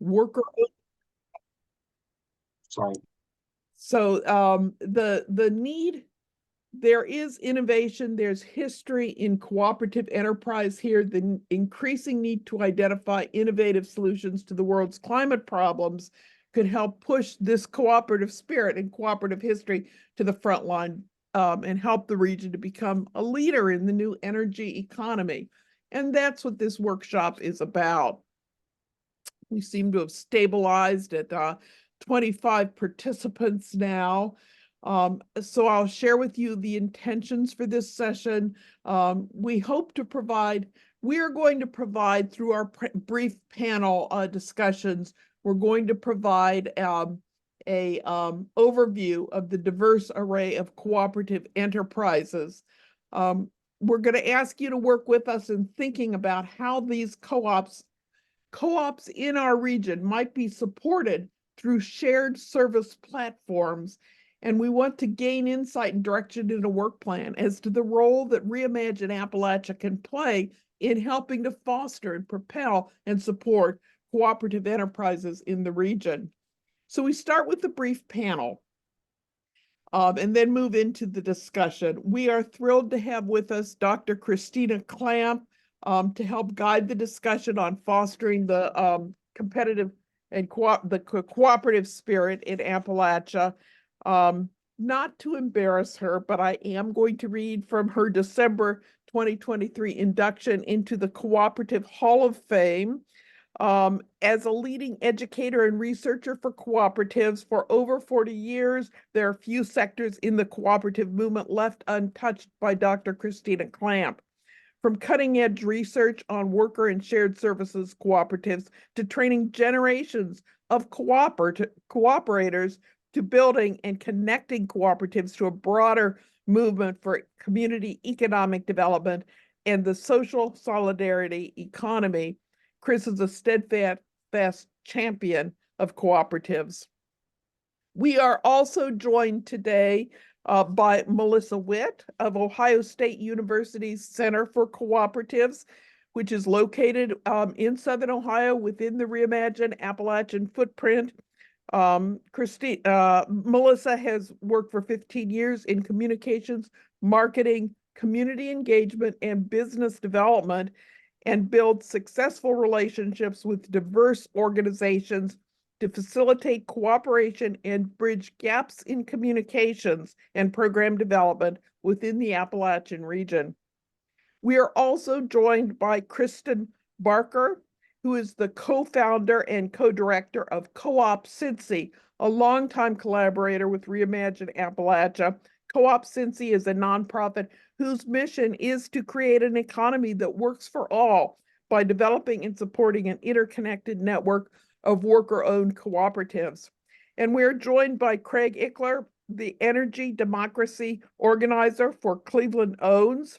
worker. Sorry. So the need, there is innovation, there's history in cooperative enterprise here, the increasing need to identify innovative solutions to the world's climate problems could help push this cooperative spirit and cooperative history to the front line, and help the region to become a leader in the new energy economy. And that's what this workshop is about. We seem to have stabilized at 25 participants now. So I'll share with you the intentions for this session. We hope to provide, we are going to provide through our brief panel discussions, we're going to provide a overview of the diverse array of cooperative enterprises. We're going to ask you to work with us in thinking about how these co-ops in our region might be supported through shared service platforms. And we want to gain insight and direction in a work plan as to the role that ReImagine Appalachia can play in helping to foster and propel and support cooperative enterprises in the region. So we start with the brief panel, and then move into the discussion. We are thrilled to have with us Dr. Christina Clamp, to help guide the discussion on fostering the competitive and cooperative spirit in Appalachia. Not to embarrass her, but I am going to read from her December 2023 induction into the Cooperative Hall of Fame. As a leading educator and researcher for cooperatives for over 40 years, there are few sectors in the cooperative movement left untouched by Dr. Christina Clamp. From cutting-edge research on worker and shared services cooperatives to training generations of cooperators to building and connecting cooperatives to a broader movement for community economic development and the social solidarity economy, Chris is a steadfast champion of cooperatives. We are also joined today by Melissa Witt of Ohio State University's Center for Cooperatives, which is located in Southern Ohio within the ReImagine Appalachian footprint. Melissa has worked for 15 years in communications, marketing, community engagement, and business development, and build successful relationships with diverse organizations to facilitate cooperation and bridge gaps in communications and program development within the Appalachian region. We are also joined by Kristen Barker, who is the co-founder and co-director of Co-op Cincy, a longtime collaborator with ReImagine Appalachia. Co-op Cincy is a nonprofit whose mission is to create an economy that works for all by developing and supporting an interconnected network of worker-owned cooperatives. And we're joined by Craig Ickler, the energy democracy organizer for Cleveland Owns,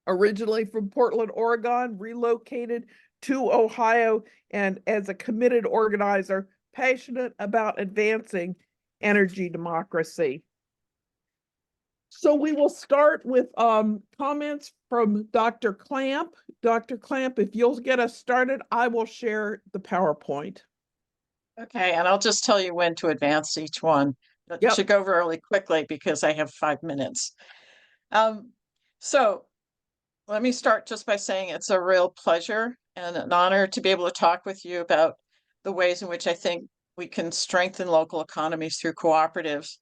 originally from Portland, Oregon, relocated to Ohio, and as a committed organizer, passionate about advancing energy democracy. So we will start with comments from Dr. Clamp. Dr. Clamp, if you'll get us started, I will share the PowerPoint. Okay, and I'll just tell you when to advance each one. It should go really quickly because I have 5 minutes. So let me start just by saying it's a real pleasure and an honor to be able to talk with you about the ways in which I think we can strengthen local economies through cooperatives.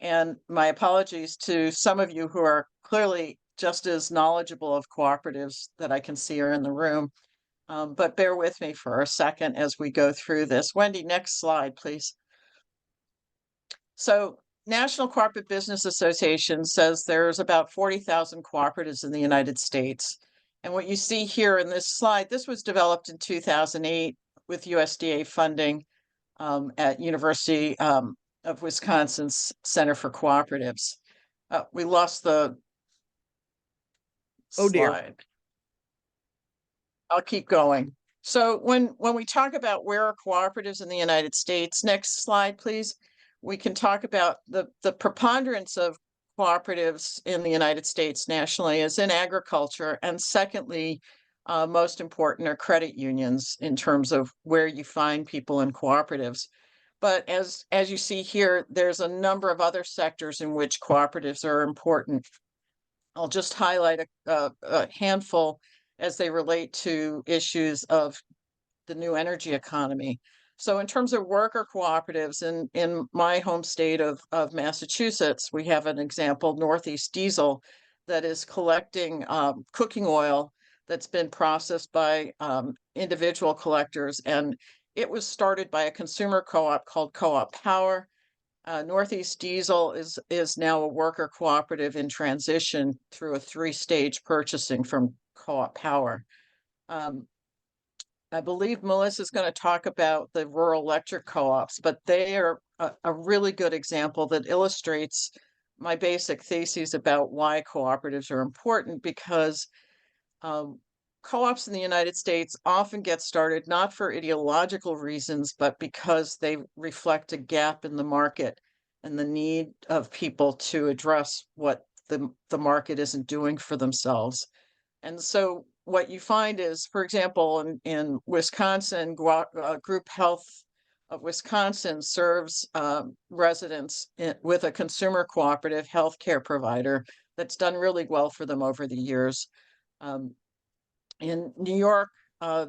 And my apologies to some of you who are clearly just as knowledgeable of cooperatives that I can see are in the room. But bear with me for a second as we go through this. Wendy, next slide, please. So National Cooperative Business Association says there's about 40,000 cooperatives in the United States. And what you see here in this slide, this was developed in 2008 with USDA funding at University of Wisconsin's Center for Cooperatives. We lost the slide. Dear. I'll keep going. So when we talk about where are cooperatives in the United States, next slide, please. We can talk about the preponderance of cooperatives in the United States nationally is in agriculture. And secondly, most important are credit unions in terms of where you find people in cooperatives. But as you see here, there's a number of other sectors in which cooperatives are important. I'll just highlight a handful as they relate to issues of the new energy economy. So in terms of worker cooperatives in my home state of Massachusetts, we have an example, Northeast Diesel, that is collecting cooking oil that's been processed by individual collectors. And it was started by a consumer co-op called Co-op Power. Northeast Diesel is now a worker cooperative in transition through a three-stage purchasing from Co-op Power. I believe Melissa's going to talk about the rural electric co-ops, but they are a really good example that illustrates my basic theses about why cooperatives are important, because um, co-ops in the United States often get started not for ideological reasons, but because they reflect a gap in the market and the need of people to address what the market isn't doing for themselves. And so what you find is, for example, in Wisconsin, Group Health of Wisconsin serves residents with a consumer cooperative healthcare provider that's done really well for them over the years. Um, in New York,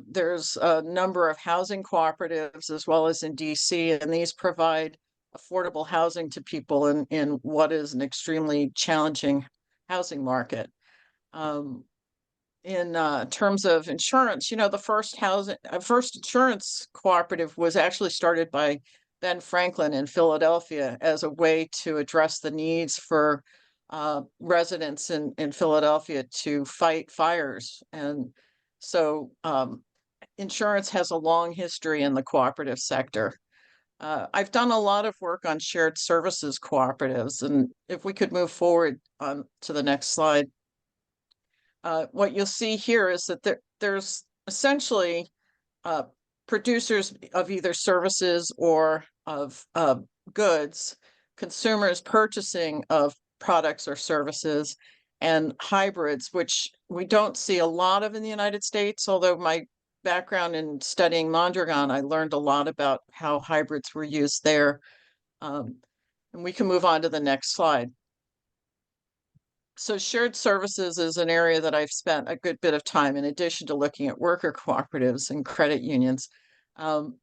there's a number of housing cooperatives as well as in DC, and these provide affordable housing to people in what is an extremely challenging housing market. Um, in terms of insurance, you know, the first insurance cooperative was actually started by Ben Franklin in Philadelphia as a way to address the needs for residents in Philadelphia to fight fires. And so insurance has a long history in the cooperative sector. I've done a lot of work on shared services cooperatives, and if we could move forward on to the next slide. What you'll see here is that there's essentially uh, producers of either services or of goods, consumers purchasing of products or services, and hybrids, which we don't see a lot of in the United States. Although my background in studying Mondragon, I learned a lot about how hybrids were used there. And we can move on to the next slide. So shared services is an area that I've spent a good bit of time in addition to looking at worker cooperatives and credit unions. Um,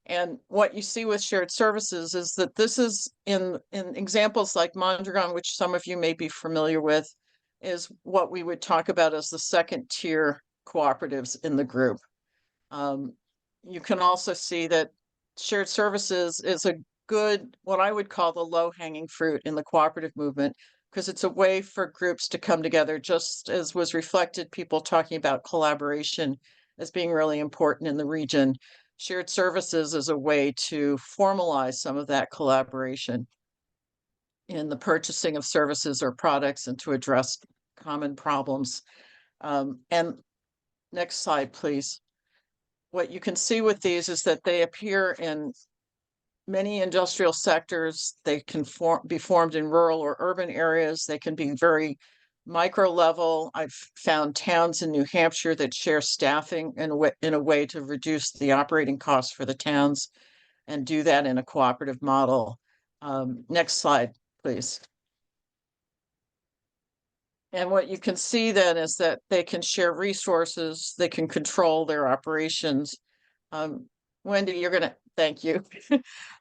and what you see with shared services is that this is in examples like Mondragon, which some of you may be familiar with, is what we would talk about as the second tier cooperatives in the group. You can also see that shared services is a good, what I would call the low hanging fruit in the cooperative movement, because it's a way for groups to come together, just as was reflected, people talking about collaboration as being really important in the region. Shared services is a way to formalize some of that collaboration in the purchasing of services or products and to address common problems. And next slide, please. What you can see with these is that they appear in many industrial sectors. They can be formed in rural or urban areas. They can be very micro level. I've found towns in New Hampshire that share staffing in a way to reduce the operating costs for the towns and do that in a cooperative model. Next slide, please. And what you can see then is that they can share resources, they can control their operations. Wendy, you're going to, thank you.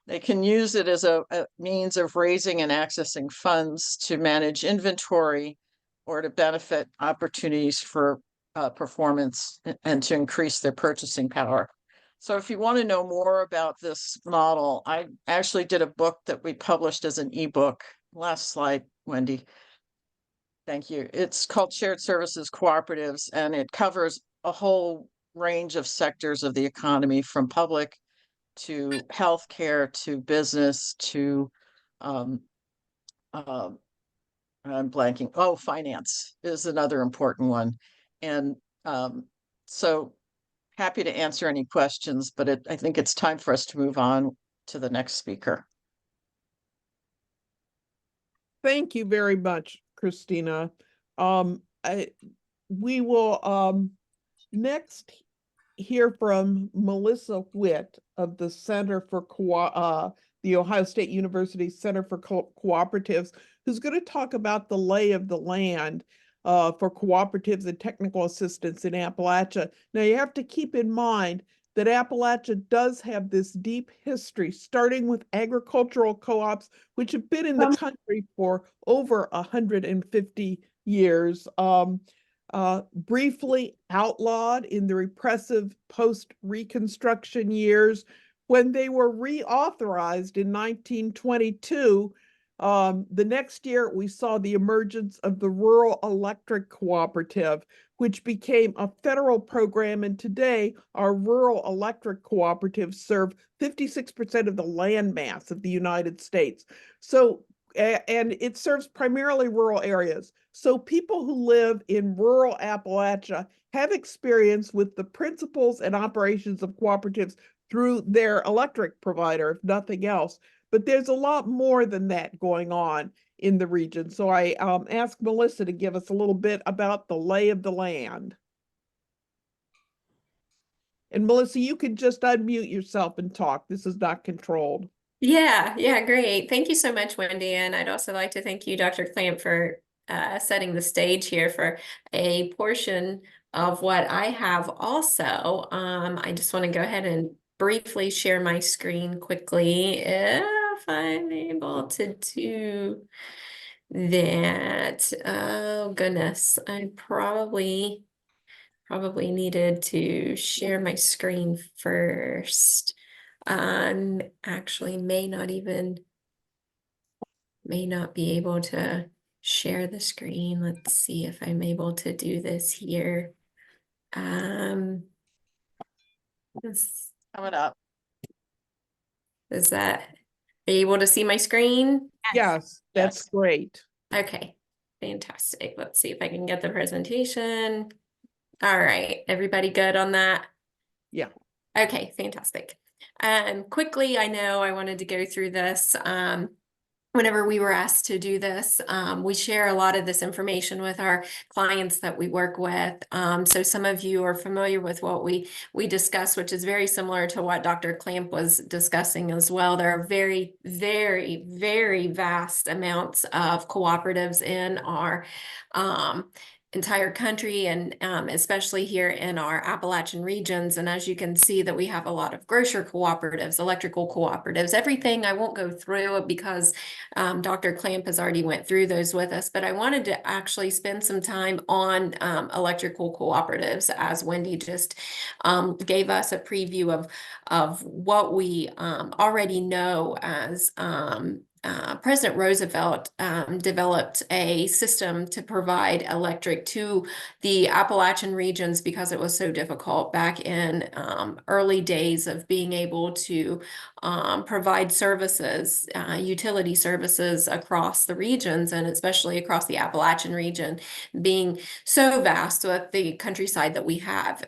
They can use it as a means of raising and accessing funds to manage inventory or to benefit opportunities for performance and to increase their purchasing power. So if you want to know more about this model, I actually did a book that we published as an ebook. Last slide, Wendy. Thank you. It's called Shared Services Cooperatives, and it covers a whole range of sectors of the economy, from public to healthcare to business to um, uh, I'm blanking. Oh, finance is another important one. And so happy to answer any questions, but I think it's time for us to move on to the next speaker. Thank you very much, Christina. We will next hear from Melissa Witt of the Center for the Ohio State University Center for Cooperatives, who's going to talk about the lay of the land for cooperatives and technical assistance in Appalachia. Now, you have to keep in mind that Appalachia does have this deep history, starting with agricultural co-ops, which have been in the country for over 150 years. Briefly outlawed in the repressive post-Reconstruction years. When they were reauthorized in 1922, the next year we saw the emergence of the Rural Electric Cooperative, which became a federal program. And today, our rural electric cooperatives serve 56% of the land mass of the United States. So, and it serves primarily rural areas. So people who live in rural Appalachia have experience with the principles and operations of cooperatives through their electric provider, if nothing else. But there's a lot more than that going on in the region. So I asked Melissa to give us a little bit about the lay of the land. And Melissa, you can just unmute yourself and talk. This is not controlled. Yeah, great. Thank you so much, Wendy. And I'd also like to thank you, Dr. Clamp, for setting the stage here for a portion of what I have also. I just want to go ahead and briefly share my screen quickly if I'm able to do that. Oh, goodness. I probably needed to share my screen first. Actually may not be able to share the screen. Let's see if I'm able to do this here. Coming up. Are you able to see my screen? Yes, that's great. Okay, fantastic. Let's see if I can get the presentation. All right, everybody good on that? Yeah. Okay, fantastic. Quickly, I know I wanted to go through this. Whenever we were asked to do this, we share a lot of this information with our clients that we work with. So some of you are familiar with what we discuss, which is very similar to what Dr. Clamp was discussing as well. There are very, very, very vast amounts of cooperatives in our entire country, and especially here in our Appalachian regions. And as you can see, that we have a lot of grocer cooperatives, electrical cooperatives, everything. I won't go through it because Dr. Clamp has already went through those with us, but I wanted to actually spend some time on electrical cooperatives, as Wendy just gave us a preview of what we already know as President Roosevelt developed a system to provide electric to the Appalachian regions because it was so difficult back in early days of being able to provide services, utility services across the regions, and especially across the Appalachian region, being so vast with the countryside that we have.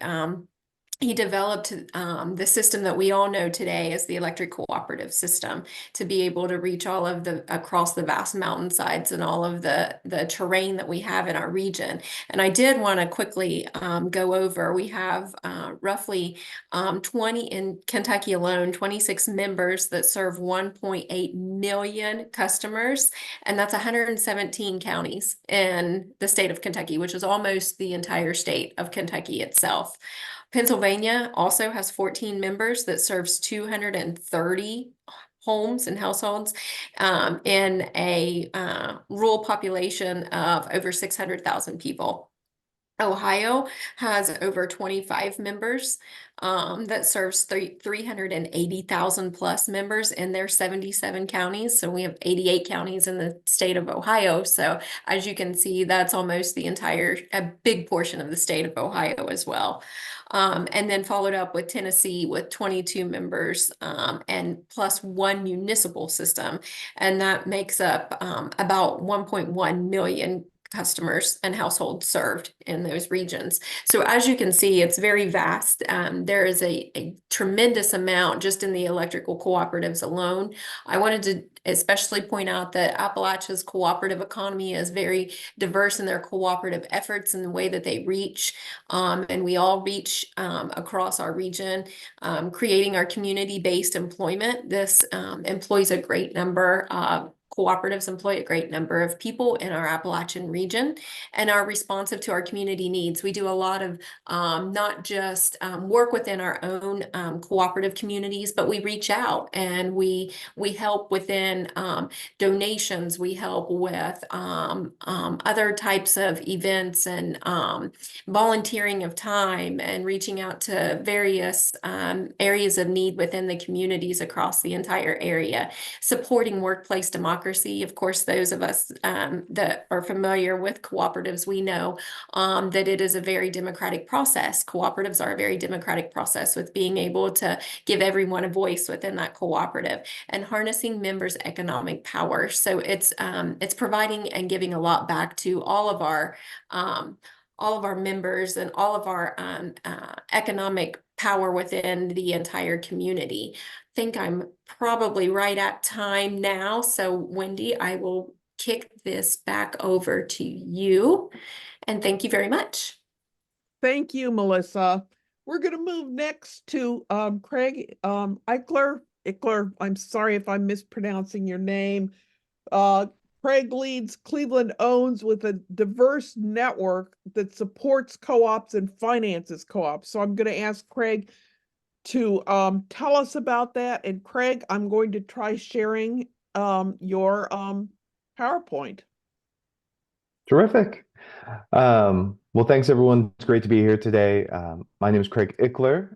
He developed the system that we all know today as the electric cooperative system, to be able to reach all of across the vast mountainsides and all of the terrain that we have in our region. And I did want to quickly go over, we have roughly 20 in Kentucky alone, 26 members that serve 1.8 million customers. And that's 117 counties in the state of Kentucky, which is almost the entire state of Kentucky itself. Pennsylvania also has 14 members that serves 230 homes and households in a rural population of over 600,000 people. Ohio has over 25 members that serves 380,000 plus members in their 77 counties. So we have 88 counties in the state of Ohio. So as you can see, that's almost a big portion of the state of Ohio as well. And then followed up with Tennessee with 22 members and plus one municipal system. And that makes up about 1.1 million customers and households served in those regions. So as you can see, it's very vast. There is a tremendous amount just in the electrical cooperatives alone. I wanted to especially point out that Appalachia's cooperative economy is very diverse in their cooperative efforts and the way that they reach. And we all reach across our region, creating our community-based employment. This employs a great number of cooperatives employ a great number of people in our Appalachian region and are responsive to our community needs. We do a lot of not just work within our own cooperative communities, but we reach out and we help within donations. We help with other types of events and volunteering of time and reaching out to various areas of need within the communities across the entire area, supporting workplace democracy. Of course, those of us that are familiar with cooperatives, we know that it is a very democratic process. Cooperatives are a very democratic process with being able to give everyone a voice within that cooperative and harnessing members' economic power. So it's providing and giving a lot back to all of our members and all of our economic power within the entire community. I think I'm probably right at time now. So Wendy, I will kick this back over to you. And thank you very much. Thank you, Melissa. We're going to move next to Craig Eichler. I'm sorry if I'm mispronouncing your name. Craig leads Cleveland Owns with a diverse network that supports co-ops and finances co-ops. So I'm going to ask Craig to tell us about that. And Craig, I'm going to try sharing your PowerPoint. Terrific. Well, thanks everyone. It's great to be here today. My name is Craig Eichler.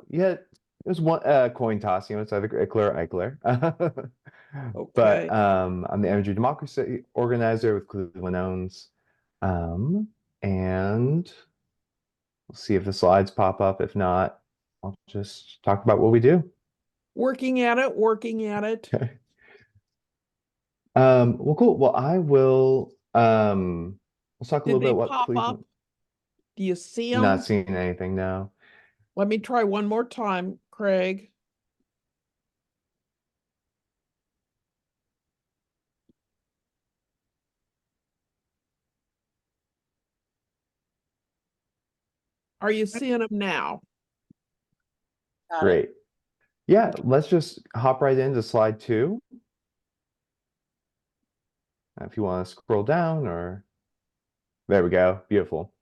Yeah, it was one coin toss, it's either Eichler or Eichler. Okay. But I'm the energy democracy organizer with Cleveland Owns. And we'll see if the slides pop up. If not, I'll just talk about what we do. Working at it. Okay. Well, cool. Well, I will let's talk a little bit about Pop Cleveland. up? Do you see them? Not seeing anything now. Let me try one more time, Craig. Are you seeing them now? Got it. Great. Yeah, let's just hop right into slide 2. If you want to scroll down, or there we go. Beautiful.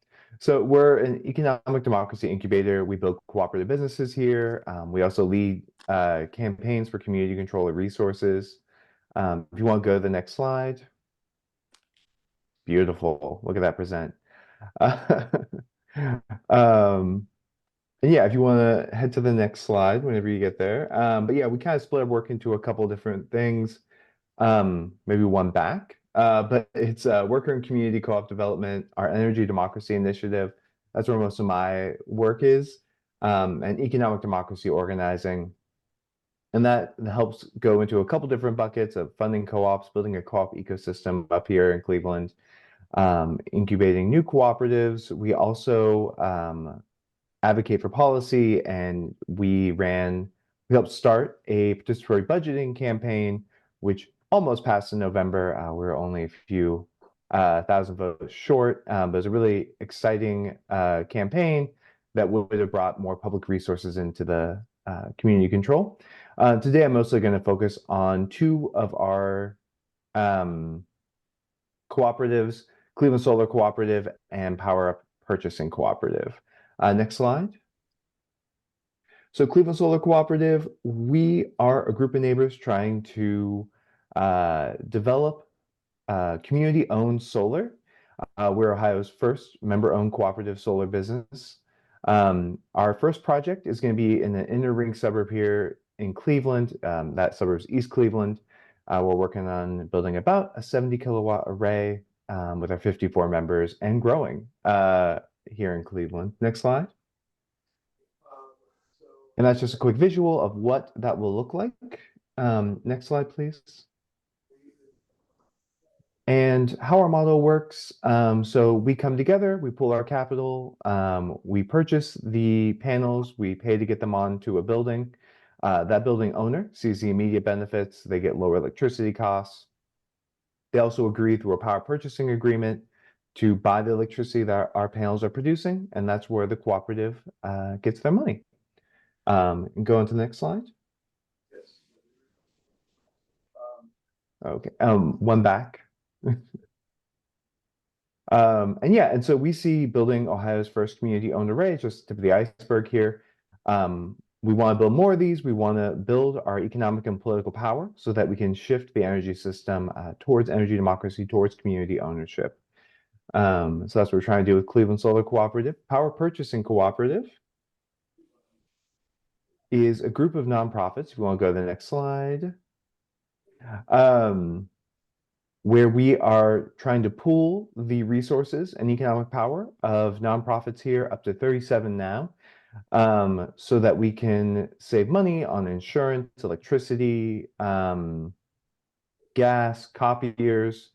So we're an economic democracy incubator. We build cooperative businesses here. We also lead campaigns for community control of resources. If you want to go to the next slide. Beautiful. Look at that present. And yeah, if you want to head to the next slide whenever you get there. But yeah, we kind of split our work into a couple different things. Maybe one back. But it's worker and community co-op development, our energy democracy initiative. That's where most of my work is. And economic democracy organizing. And that helps go into a couple different buckets of funding co-ops, building a co-op ecosystem up here in Cleveland, incubating new cooperatives. We also advocate for policy, and we helped start a participatory budgeting campaign, which almost passed in November. We're only a few thousand votes short, but it was a really exciting campaign that would have brought more public resources into the community control. Today, I'm mostly going to focus on 2 of our cooperatives, Cleveland Solar Cooperative and Power Up Purchasing Cooperative. Next slide. So Cleveland Solar Cooperative, we are a group of neighbors trying to develop community-owned solar. We're Ohio's first member-owned cooperative solar business. Our first project is going to be in an inner ring suburb here in Cleveland. That suburb's East Cleveland. We're working on building about a 70 kilowatt array with our 54 members and growing here in Cleveland. Next slide. And that's just a quick visual of what that will look like. Next slide, please. And how our model works, so we come together, we pool our capital, we purchase the panels, we pay to get them onto a building. That building owner sees the immediate benefits, they get lower electricity costs. They also agree through a power purchasing agreement to buy the electricity that our panels are producing, and that's where the cooperative gets their money. And go on to the next slide. Okay, one back. And yeah, and so we see building Ohio's first community-owned array, just tip of the iceberg here. We want to build more of these. We want to build our economic and political power so that we can shift the energy system towards energy democracy, towards community ownership. So that's what we're trying to do with Cleveland Solar Cooperative. Power Purchasing Cooperative is a group of nonprofits. If you want to go to the next slide. Where we are trying to pool the resources and economic power of nonprofits here, up to 37 now, so that we can save money on insurance, electricity, gas, copiers,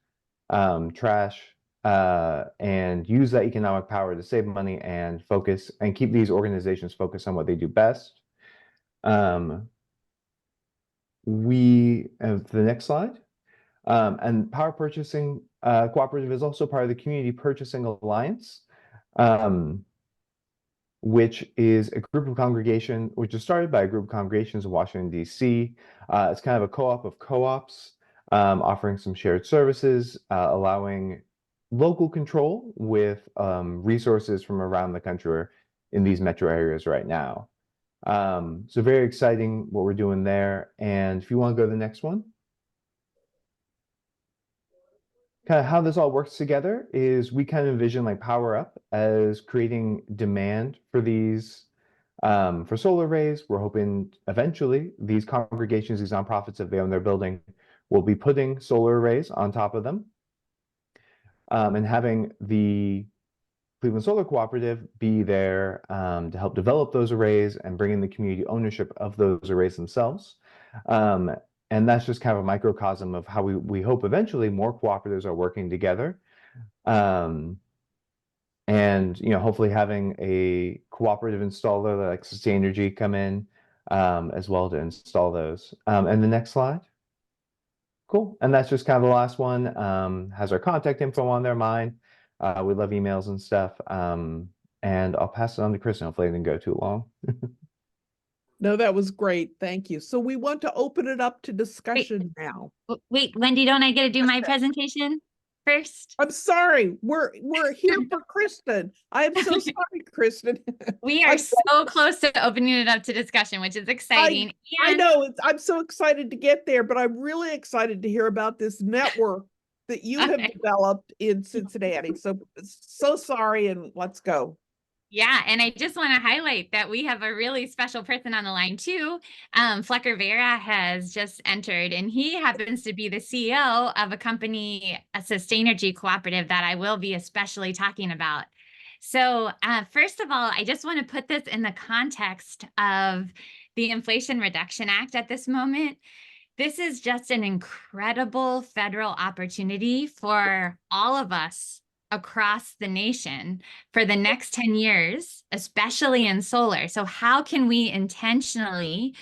trash, and use that economic power to save money and focus and keep these organizations focused on what they do best. We have the next slide. And Power Purchasing Cooperative is also part of the Community Purchasing Alliance, which is a group of congregation, which is started by a group of congregations in Washington, D.C. It's kind of a co-op of co-ops, offering some shared services, allowing local control with resources from around the country or in these metro areas right now. So very exciting what we're doing there. And if you want to go to the next one. Kind of how this all works together is we kind of envision like Power Up as creating demand for these for solar arrays. We're hoping eventually these congregations, these nonprofits, if they own their building, will be putting solar arrays on top of them, and having the Cleveland Solar Cooperative be there to help develop those arrays and bring in the community ownership of those arrays themselves. And that's just kind of a microcosm of how we hope eventually more cooperatives are working together. And hopefully having a cooperative installer like Sustainrgy come in as well to install those. And the next slide. Cool. And that's just kind of the last one. Has our contact info on there, mine. We love emails and stuff. And I'll pass it on to Kristen. Hopefully I didn't go too long. No, that was great. Thank you. So we want to open it up to discussion now. Wait, Wendy, don't I get to do my presentation first? I'm sorry. We're here for Kristen. I am so sorry, Kristen. We are so close to opening it up to discussion, which is exciting. I know. I'm so excited to get there, but I'm really excited to hear about this network that you have developed in Cincinnati. So sorry, and let's go. Yeah, and I just want to highlight that we have a really special person on the line too. Flecker Vera has just entered, and he happens to be the CEO of a company, a Sustainrgy cooperative that I will be especially talking about. So first of all, I just want to put this in the context of the Inflation Reduction Act at this moment. This is just an incredible federal opportunity for all of us across the nation for the next 10 years, especially in solar. So how can we intentionally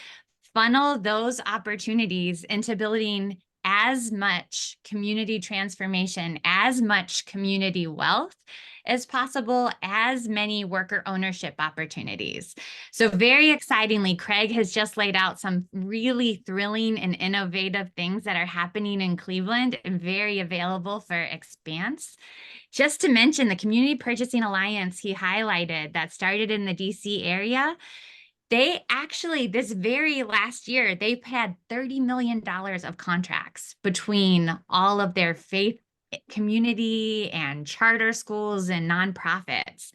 funnel those opportunities into building as much community transformation, as much community wealth as possible, as many worker ownership opportunities? So very excitingly, Craig has just laid out some really thrilling and innovative things that are happening in Cleveland and very available for expanse. Just to mention the Community Purchasing Alliance he highlighted that started in the DC area, they actually, this very last year, they've had $30 million of contracts between all of their faith community and charter schools and nonprofits.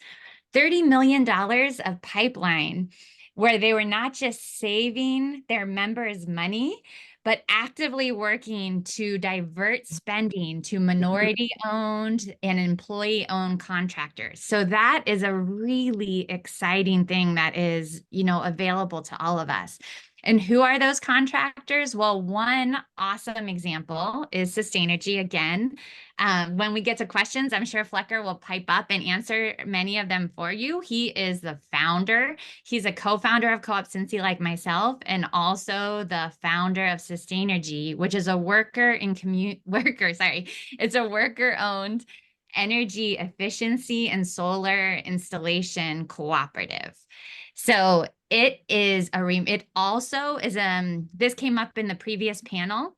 $30 million of pipeline where they were not just saving their members money, but actively working to divert spending to minority-owned and employee-owned contractors. So that is a really exciting thing that is, available to all of us. And who are those contractors? Well, one awesome example is Sustainergy again. When we get to questions, I'm sure Flecker will pipe up and answer many of them for you. He is the founder. He's a co-founder of Co-op Cincy like myself, and also the founder of Sustainergy, which is a it's a worker-owned energy efficiency and solar installation cooperative. So it is it also is, this came up in the previous panel.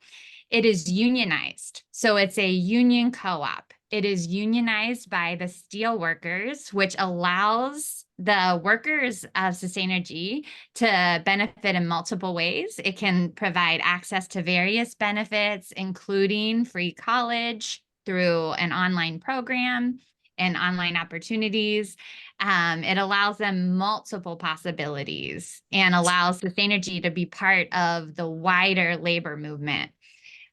It is unionized. So it's a union co-op. It is unionized by the steel workers, which allows the workers of Sustainergy to benefit in multiple ways. It can provide access to various benefits, including free college through an online program and online opportunities. It allows them multiple possibilities and allows Sustainergy to be part of the wider labor movement.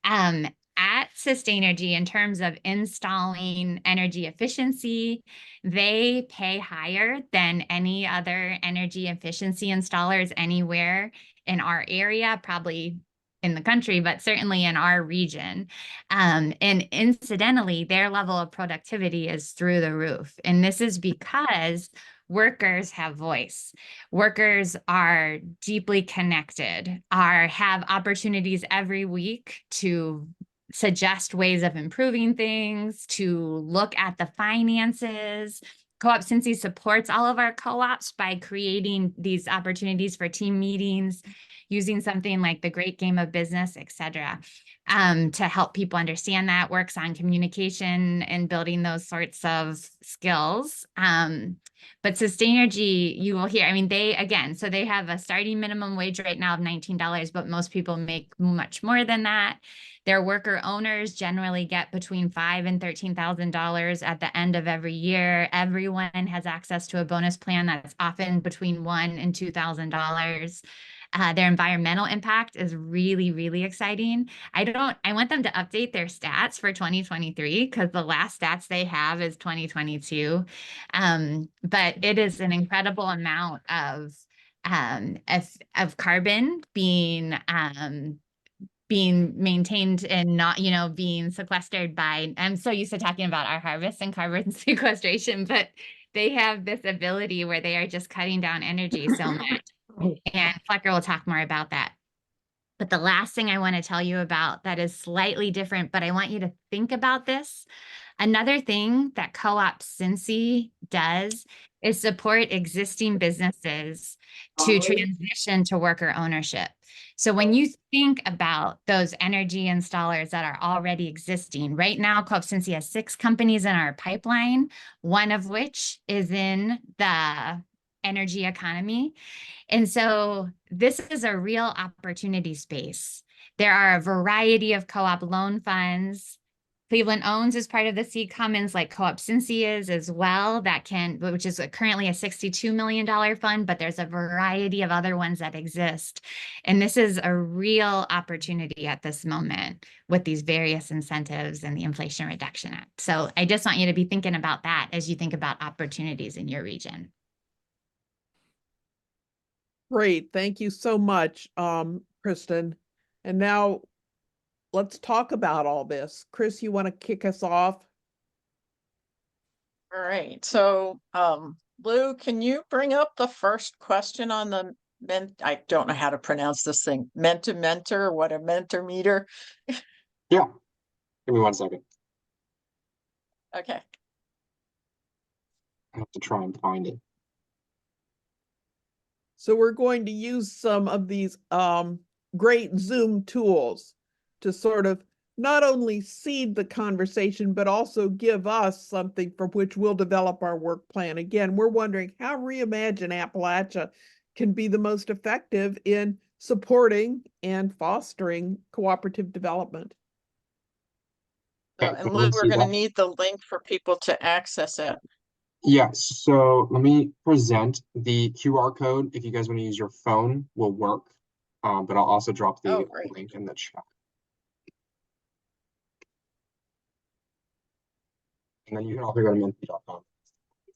At Sustainergy, in terms of installing energy efficiency, they pay higher than any other energy efficiency installers anywhere in our area, probably in the country, but certainly in our region. And incidentally, their level of productivity is through the roof. And this is because workers have voice. Workers are deeply connected, have opportunities every week to suggest ways of improving things, to look at the finances. Co-op Cincy supports all of our co-ops by creating these opportunities for team meetings, using something like the Great Game of Business, et cetera, to help people understand that, works on communication and building those sorts of skills. But Sustainergy, you will hear, I mean, they have a starting minimum wage right now of $19, but most people make much more than that. Their worker owners generally get between $5,000 and $13,000 at the end of every year. Everyone has access to a bonus plan that's often between $1,000 and $2,000. Their environmental impact is really, really exciting. I want them to update their stats for 2023 because the last stats they have is 2022. But it is an incredible amount of carbon being maintained and not, being sequestered by, I'm so used to talking about our harvest and carbon sequestration, but they have this ability where they are just cutting down energy so much. And Flecker will talk more about that. But the last thing I want to tell you about that is slightly different, but I want you to think about this. Another thing that Co-op Cincy does is support existing businesses to transition to worker ownership. So when you think about those energy installers that are already existing, right now, Co-op Cincy has 6 companies in our pipeline, one of which is in the energy economy. And so this is a real opportunity space. There are a variety of co-op loan funds. Cleveland Owns is part of the Seed Commons, like Co-op Cincy is as well, which is currently a $62 million fund, but there's a variety of other ones that exist. And this is a real opportunity at this moment with these various incentives and the Inflation Reduction Act. So I just want you to be thinking about that as you think about opportunities in your region. Great. Thank you so much, Kristen. And now let's talk about all this. Chris, you want to kick us off? All right. So, Lou, can you bring up the first question on the I don't know how to pronounce this thing. Mentimeter, what a Mentimeter? Yeah. Give me 1 second. Okay. I have to try and find it. So we're going to use some of these great Zoom tools to sort of not only seed the conversation, but also give us something from which we'll develop our work plan. Again, we're wondering how ReImagine Appalachia can be the most effective in supporting and fostering cooperative development. Okay, And Lou, we're going to need the link for people to access it. Yes, so let me present the QR code. If you guys want to use your phone, will work. But I'll also drop the link in the chat. And then you can also go to menti.com.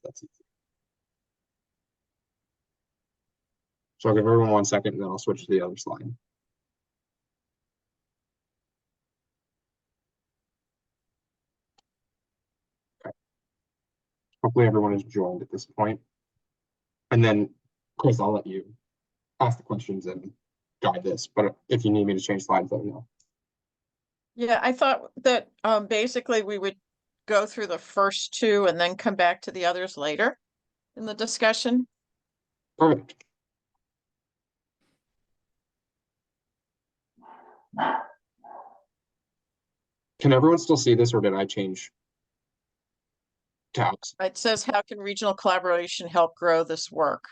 That's easy. So I'll give everyone 1 second and then I'll switch to the other slide. Okay. Hopefully everyone is joined at this point. And then, Chris, I'll let you ask the questions and guide this, but if you need me to change slides, let me know. Yeah, I thought that basically we would go through the first two and then come back to the others later in the discussion. Perfect. Can everyone still see this, or did I change tabs? It says, how can regional collaboration help grow this work?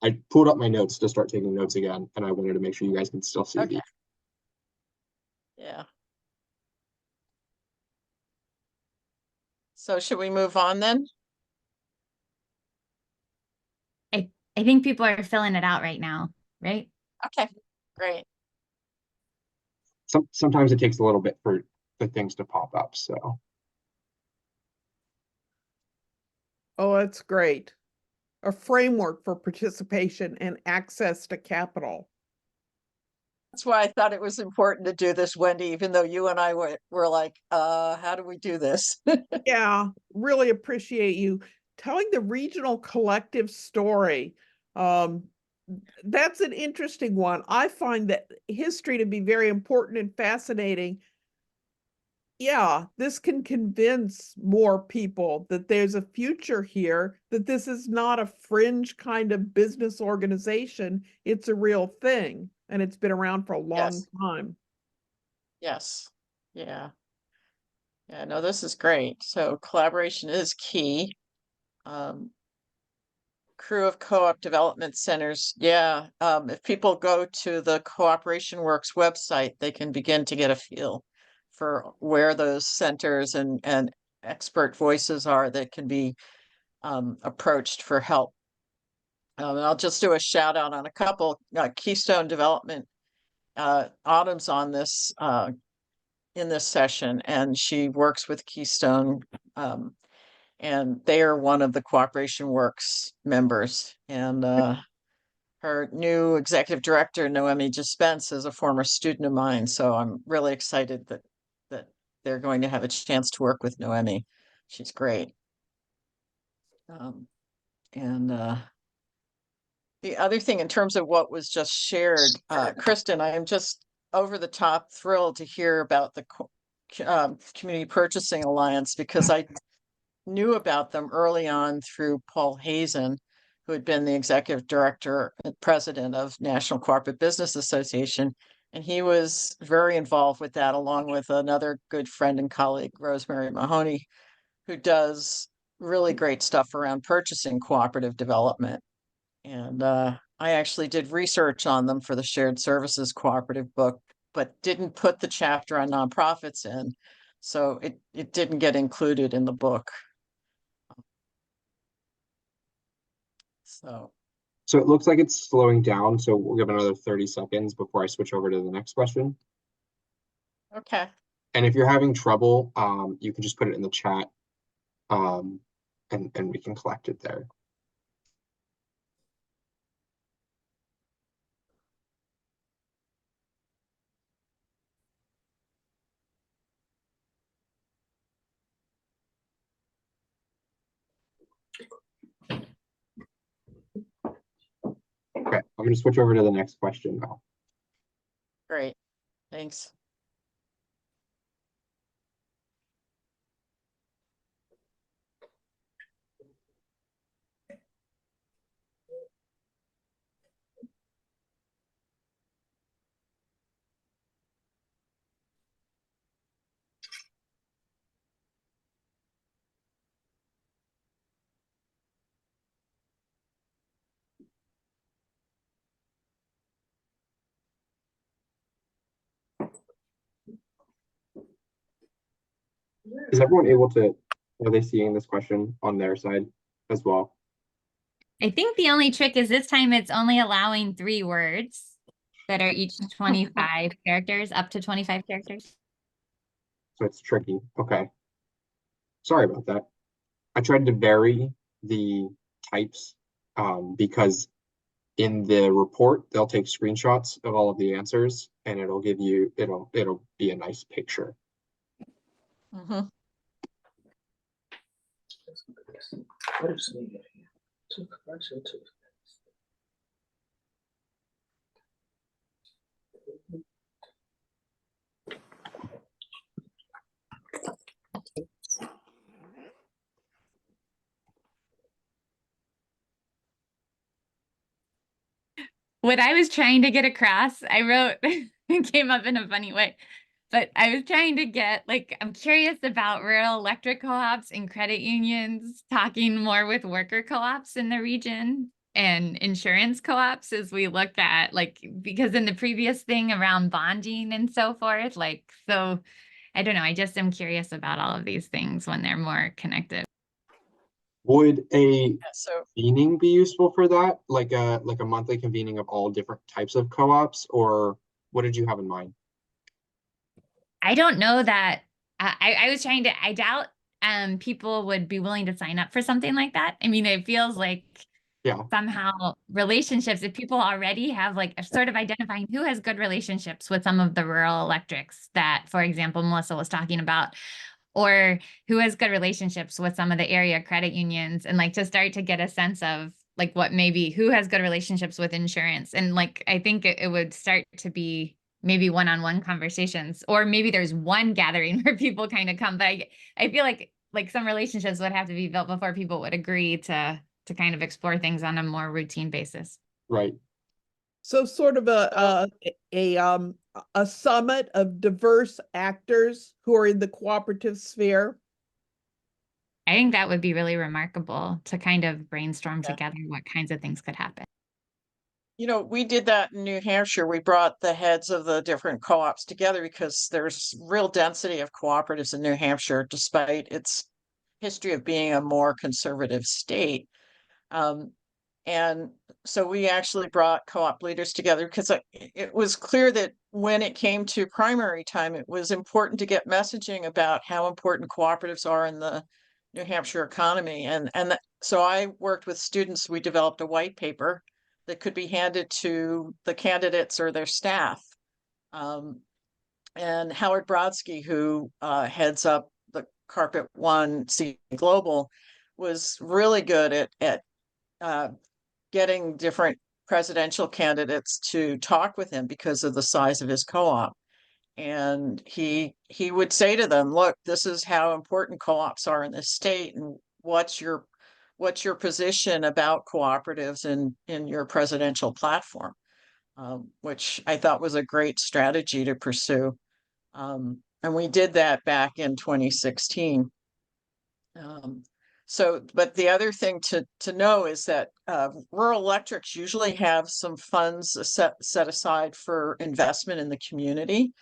I pulled up my notes to start taking notes again, and I wanted to make sure you guys can still see Okay. these. Yeah. So should we move on then? I think people are filling it out right now, right? Okay, great. Sometimes it takes a little bit for the things to pop up, so. Oh, that's great. A framework for participation and access to capital. That's why I thought it was important to do this, Wendy, even though you and I were like, how do we do this? Yeah, really appreciate you telling the regional collective story. That's an interesting one. I find that history to be very important and fascinating. Yeah, this can convince more people that there's a future here, that this is not a fringe kind of business organization. It's a real thing, and it's been around for a long Yes. time. Yes. Yeah. Yeah, no, this is great. So collaboration is key. Crew of co-op development centers. Yeah. If people go to the Cooperation Works website, they can begin to get a feel for where those centers and expert voices are that can be approached for help. And I'll just do a shout out on a couple. Keystone Development, Autumn's on this in this session, and she works with Keystone, and they are one of the Cooperation Works members. And her new executive director, Noemi Dispense, is a former student of mine. So I'm really excited that they're going to have a chance to work with Noemi. She's great. And the other thing in terms of what was just shared, Kristen, I am just over the top thrilled to hear about the Community Purchasing Alliance, because I knew about them early on through Paul Hazen, who had been the executive director and president of National Cooperative Business Association. And he was very involved with that, along with another good friend and colleague, Rosemary Mahoney, who does really great stuff around purchasing cooperative development. And I actually did research on them for the Shared Services Cooperative book, but didn't put the chapter on nonprofits in. So it didn't get included in the book. So it looks like it's slowing down, so we'll give another 30 seconds before I switch over to the next question. okay. And if you're having trouble, you can just put it in the chat, and we can collect it there. Okay, I'm going to switch over to the next question now. Great. Thanks. Is everyone able to, are they seeing this question on their side as well? I think the only trick is this time it's only allowing 3 words that are each 25 characters, up to 25 characters. So it's tricky. Okay. Sorry about that. I tried to vary the types because in the report, they'll take screenshots of all of the answers and it'll give you, it'll be a nice picture. Mhm. What I was trying to get across, I wrote, it came up in a funny way, but I was trying to get, like, I'm curious about rural electric co-ops and credit unions talking more with worker co-ops in the region and insurance co-ops as we look at, like, because in the previous thing around bonding and so forth, like, so I don't know, I just am curious about all of these things when they're more connected. Would a Yeah, so convening be useful for that? Like a monthly convening of all different types of co-ops, or what did you have in mind? I don't know that I was trying to, I doubt people would be willing to sign up for something like that. I mean, it feels like Yeah, somehow relationships, if people already have like a sort of identifying who has good relationships with some of the rural electrics that, for example, Melissa was talking about, or who has good relationships with some of the area credit unions, and like to start to get a sense of like what maybe who has good relationships with insurance. And like I think it would start to be maybe one-on-one conversations, or maybe there's one gathering where people kind of come, but I feel like some relationships would have to be built before people would agree to kind of explore things on a more routine basis. right. So sort of a summit of diverse actors who are in the cooperative sphere. I think that would be really remarkable to kind of brainstorm Yeah. together what kinds of things could happen. You know, we did that in New Hampshire. We brought the heads of the different co-ops together because there's real density of cooperatives in New Hampshire, despite its history of being a more conservative state. And so we actually brought co-op leaders together because it was clear that when it came to primary time, it was important to get messaging about how important cooperatives are in the New Hampshire economy. So I worked with students. We developed a white paper that could be handed to the candidates or their staff. And Howard Brodsky, who heads up the Carpet One C Global, was really good at getting different presidential candidates to talk with him because of the size of his co-op. And he would say to them, look, this is how important co-ops are in this state, and what's your position about cooperatives in your presidential platform, which I thought was a great strategy to pursue. And we did that back in 2016. But the other thing to know is that rural electrics usually have some funds set aside for investment in the community,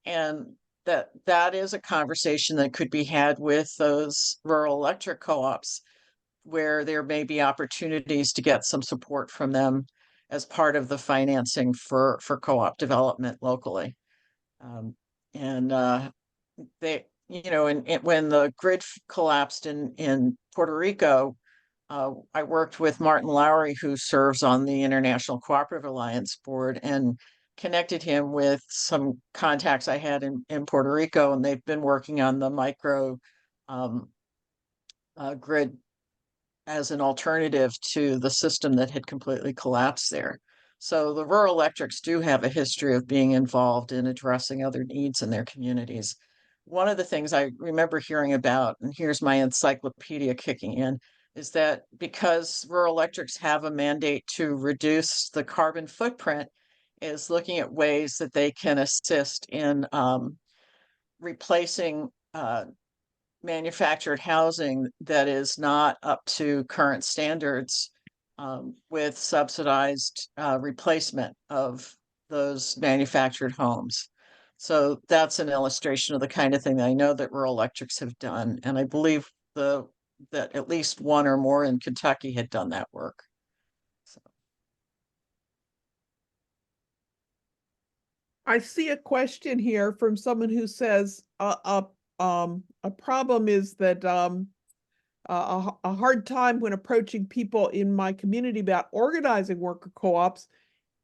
and that is a conversation that could be had with those rural electric co-ops, where there may be opportunities to get some support from them as part of the financing for co-op development locally. And they, you know, and when the grid collapsed in Puerto Rico, I worked with Martin Lowry, who serves on the International Cooperative Alliance board, and connected him with some contacts I had in Puerto Rico, and they've been working on the micro grid as an alternative to the system that had completely collapsed there. So the rural electrics do have a history of being involved in addressing other needs in their communities. One of the things I remember hearing about, and here's my encyclopedia kicking in, is that because rural electrics have a mandate to reduce the carbon footprint, is looking at ways that they can assist in replacing manufactured housing that is not up to current standards, with subsidized replacement of those manufactured homes. So that's an illustration of the kind of thing that I know that rural electrics have done, and I believe that at least one or more in Kentucky had done that work. So. I see a question here from someone who says a problem is that a hard time when approaching people in my community about organizing worker co-ops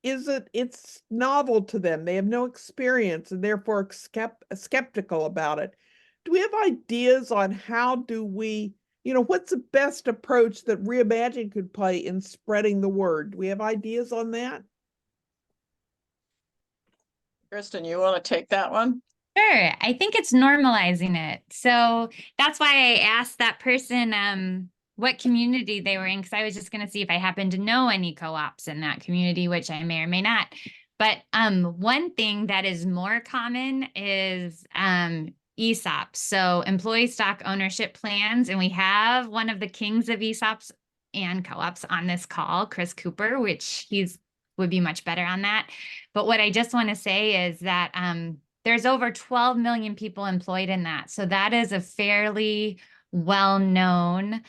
is that it's novel to them. They have no experience and therefore skeptical about it. Do we have ideas on how do we, what's the best approach that ReImagine could play in spreading the word? Do we have ideas on that? Kristen, you want to take that one? Sure. I think it's normalizing it. So that's why I asked that person what community they were in, because I was just going to see if I happened to know any co-ops in that community, which I may or may not. But one thing that is more common is ESOPs, so employee stock ownership plans. And we have one of the kings of ESOPs and co-ops on this call, Chris Cooper, which would be much better on that. But what I just want to say is that there's over 12 million people employed in that. So that is a fairly well-known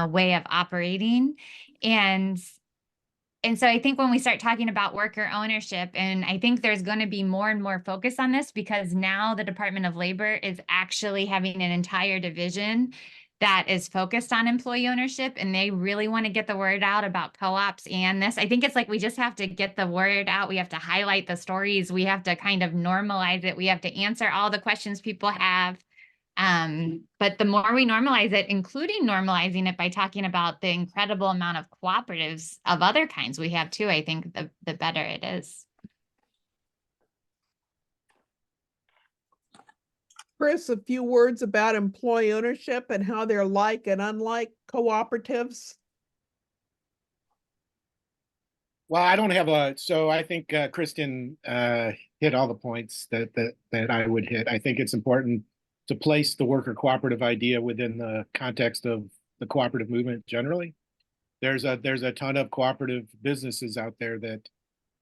way of operating. And so I think when we start talking about worker ownership, and I think there's going to be more and more focus on this because now the Department of Labor is actually having an entire division that is focused on employee ownership, and they really want to get the word out about co-ops and this. I think it's like we just have to get the word out. We have to highlight the stories. We have to kind of normalize it. We have to answer all the questions people have. But the more we normalize it, including normalizing it by talking about the incredible amount of cooperatives of other kinds we have too, I think the better it is. Chris, a few words about employee ownership and how they're like and unlike cooperatives. Well, I don't have so I think Kristen hit all the points that I would hit. I think it's important to place the worker cooperative idea within the context of the cooperative movement generally. There's a ton of cooperative businesses out there that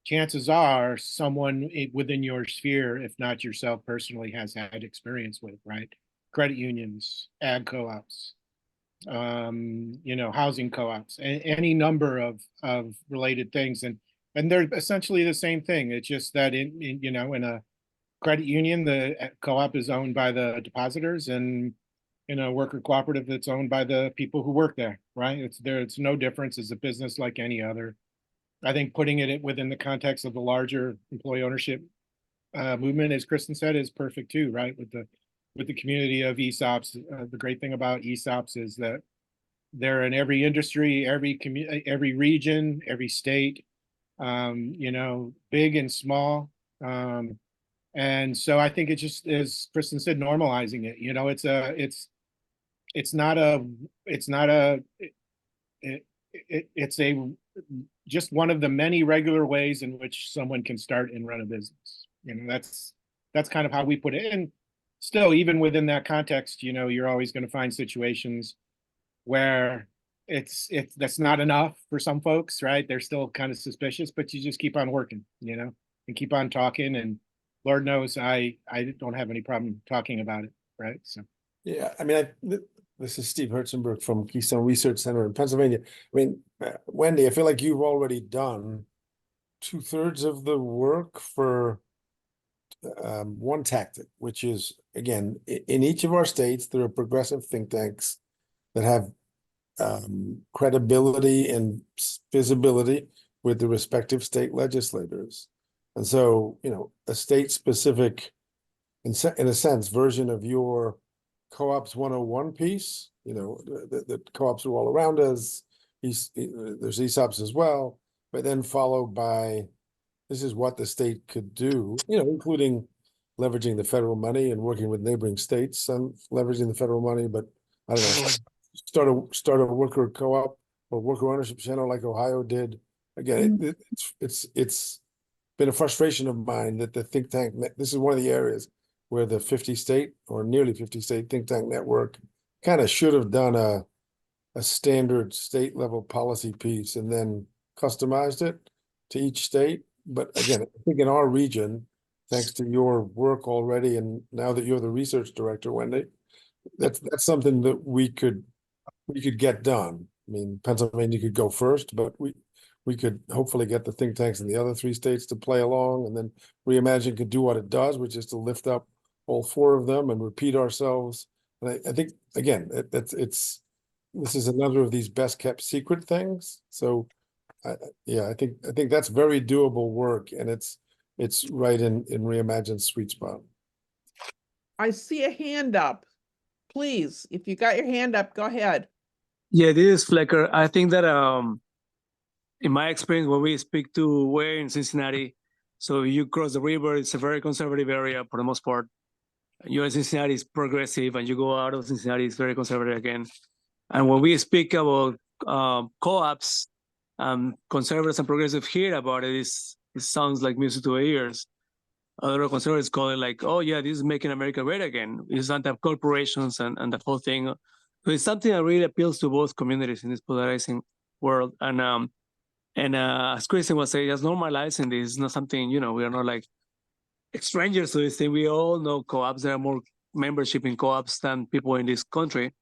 chances are someone within your sphere, if not yourself personally, has had experience with, right? Credit unions, ag co-ops, housing co-ops, any number of related things. And they're essentially the same thing. It's just that in a credit union, the co-op is owned by the depositors, and in a worker cooperative that's owned by the people who work there, right? It's no difference. It's a business like any other. I think putting it within the context of the larger employee ownership movement, as Kristen said, is perfect too, right? With the community of ESOPs, the great thing about ESOPs is that they're in every industry, every region, every state, big and small. And so I think it just, as Kristen said, normalizing it. It's just one of the many regular ways in which someone can start and run a business. That's kind of how we put it. And still, even within that context, you're always going to find situations where that's not enough for some folks, right? They're still kind of suspicious, but you just keep on working, and keep on talking. And Lord knows I don't have any problem talking about it, right? So yeah, I mean, this is Steve Herzenberg from Keystone Research Center in Pennsylvania. I mean, Wendy, I feel like you've already done 2/3 of the work for one tactic, which is, again, in each of our states, there are progressive think tanks that have credibility and visibility with the respective state legislators. And so, a state-specific, in a sense, version of your co-ops 101 piece, the co-ops are all around us. There's ESOPs as well, but then followed by, this is what the state could do, including leveraging the federal money and working with neighboring states on leveraging the federal money. But I don't know, start a worker co-op or worker ownership channel like Ohio did. Again, it's been a frustration of mine that the think tank, this is one of the areas where the 50 state or nearly 50 state think tank network kind of should have done a standard state level policy piece and then customized it to each state. But again, I think in our region, thanks to your work already, and now that you're the research director, Wendy, that's something that we could get done. I mean, Pennsylvania could go first, but we could hopefully get the think tanks in the other 3 states to play along, and then ReImagine could do what it does, which is to lift up all 4 of them and repeat ourselves. And I think, again, it's this is another of these best kept secret things. So, yeah, I think that's very doable work, and it's right in ReImagine's sweet spot. I see a hand up. Please, if you got your hand up, go ahead. Yeah, this is Flecker. I think that in my experience, when we speak to we're in Cincinnati, so you cross the river, it's a very conservative area for the most part. You're in Cincinnati, is progressive, and you go out of Cincinnati, it's very conservative again. And when we speak about co-ops, conservatives and progressives hear about it, it sounds like music to our ears. Other conservatives call it like, oh yeah, this is making America great again. It's anti-corporations and the whole thing. So it's something that really appeals to both communities in this polarizing world. And as Kristen was saying, just normalizing this is not something, we are not like strangers to this thing. We all know co-ops. There are more membership in co-ops than people in this country.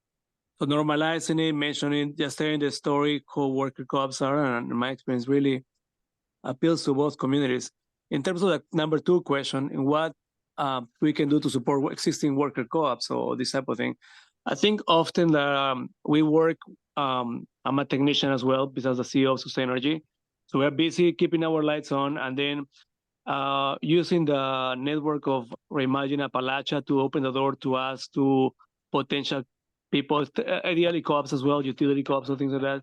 So normalizing it, mentioning, just telling the story, co-worker co-ops are, and in my experience, really appeals to both communities. In terms of the number 2 question, in what we can do to support existing worker co-ops or this type of thing, I think often that we work, I'm a technician as well, besides the CEO of Sustain Energy. So we're busy keeping our lights on and then using the network of ReImagine Appalachia to open the door to us, to potential people, ideally co-ops as well, utility co-ops and things like that,